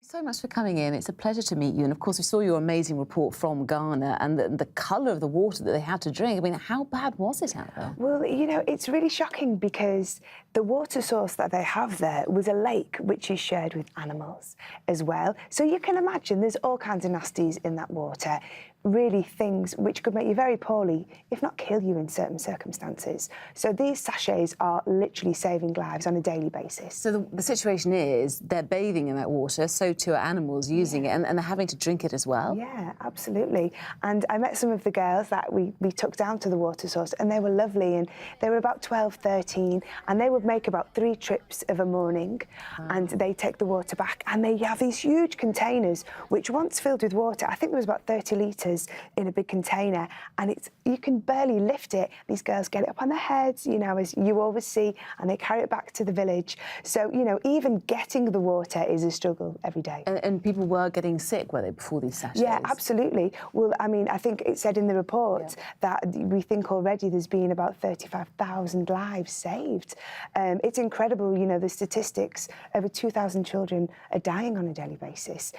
So much for coming in. It's a pleasure to meet you. And of course, we saw your amazing report from Ghana and the colour of the water that they had to drink. I mean, how bad was it out there? Well, you know, it's really shocking because the water source that they have there was a lake which is shared with animals as well. So you can imagine there's all kinds of nasties in that water, really things which could make you very poorly, if not kill you in certain circumstances. So these sachets are literally saving lives on a daily basis. So the situation is they're bathing in that water, so too are animals using it, and they're having to drink it as well? Yeah, absolutely. And I met some of the girls that we took down to the water source, and they were lovely, and they were about 12, 13, and they would make about 3 trips of a morning, and they take the water back, and they have these huge containers, which once filled with water, I think there was about 30 litres in a big container, and you can barely lift it. These girls get it up on their heads, you know, as you always see, and they carry it back to the village. So, you know, even getting the water is a struggle every day. And people were getting sick, were they, before these sachets? Yeah, absolutely. Well, I mean, I think it said in the report that we think already there's been about 35,000 lives saved. It's incredible, you know, the statistics. Over 2,000 children are dying on a daily basis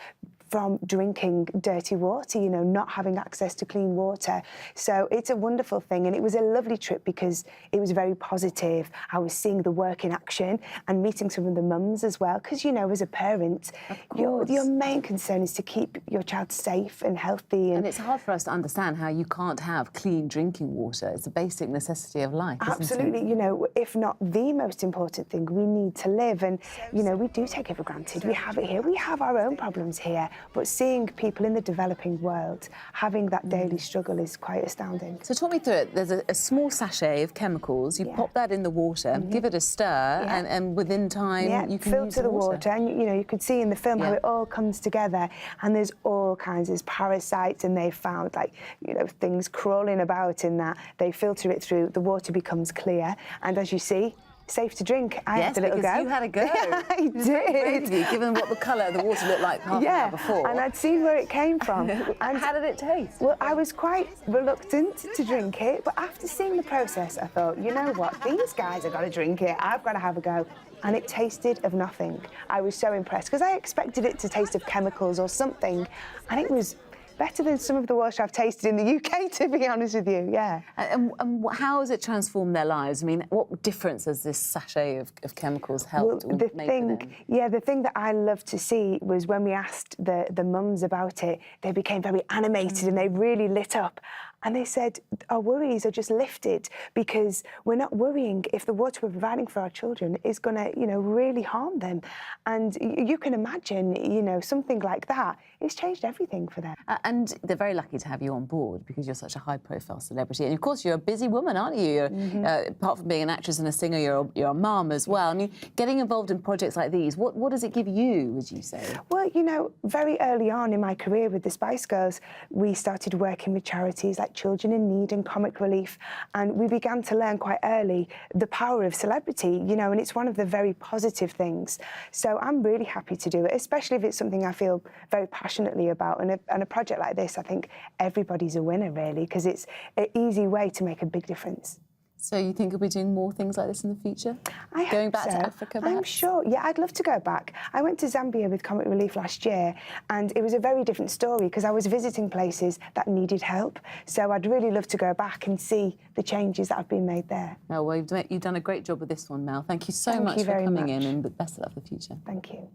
from drinking dirty water, you know, not having access to clean water. So it's a wonderful thing, and it was a lovely trip because it was very positive. I was seeing the work in action and meeting some of the mums as well, because, you know, as a parent, your main concern is to keep your child safe and healthy. And it's hard for us to understand how you can't have clean drinking water. It's a basic necessity of life, Absolutely, you know, if not the most important thing, we need to live, and, you know, we do take it for granted. We have it here, we have our own problems here, but seeing people in the developing world having that daily struggle is quite astounding. So talk me through it. There's a small sachet of chemicals. You pop that in the water, give it a stir, and within time you can filter the water. And, you know, you could see in the film how it all comes together, and there's all kinds of parasites, and they found, like, you know, things crawling about in that. They filter it through, the water becomes clear, and as you see, safe to drink. I had a little go. You had a go. I did. Given what the colour of the water looked like half an hour before. And I'd seen where it came from. And how did it taste? Well, I was quite reluctant to drink it, but after seeing the process, I thought, you know what, these guys have got to drink it. I've got to have a go. And it tasted of nothing. I was so impressed, because I expected it to taste of chemicals or something, and it was better than some of the wash I've tasted in the UK, to be honest with you, And how has it transformed their lives? I mean, what difference has this sachet of chemicals helped or made for them? Yeah, the thing that I loved to see was when we asked the mums about it, they became very animated and they really lit up. And they said, our worries are just lifted because we're not worrying if the water we're providing for our children is going to, you know, really harm them. And you can imagine, you know, something like that. It's changed everything for them. And they're very lucky to have you on board because you're such a high-profile celebrity. And, of course, you're a busy woman, aren't you? You're, apart from being an actress and a singer, you're a mum as well. I mean, getting involved in projects like these, what does it give you, would you say? Well, you know, very early on in my career with the Spice Girls, we started working with charities like Children in Need and Comic Relief, and we began to learn quite early the power of celebrity, you know, and it's one of the very positive things. So I'm really happy to do it, especially if it's something I feel very passionately about, and a project like this, I think everybody's a winner, really, because it's an easy way to make a big difference. So you think you'll be doing more things like this in the future? Going back to Africa, perhaps? I'm sure. Yeah, I'd love to go back. I went to Zambia with Comic Relief last year, and it was a very different story because I was visiting places that needed help. So I'd really love to go back and see the changes that have been made there. Oh, well, you've done a great job with this one, Mel. Thank you so much for coming in, and best of luck for the future. Thank you.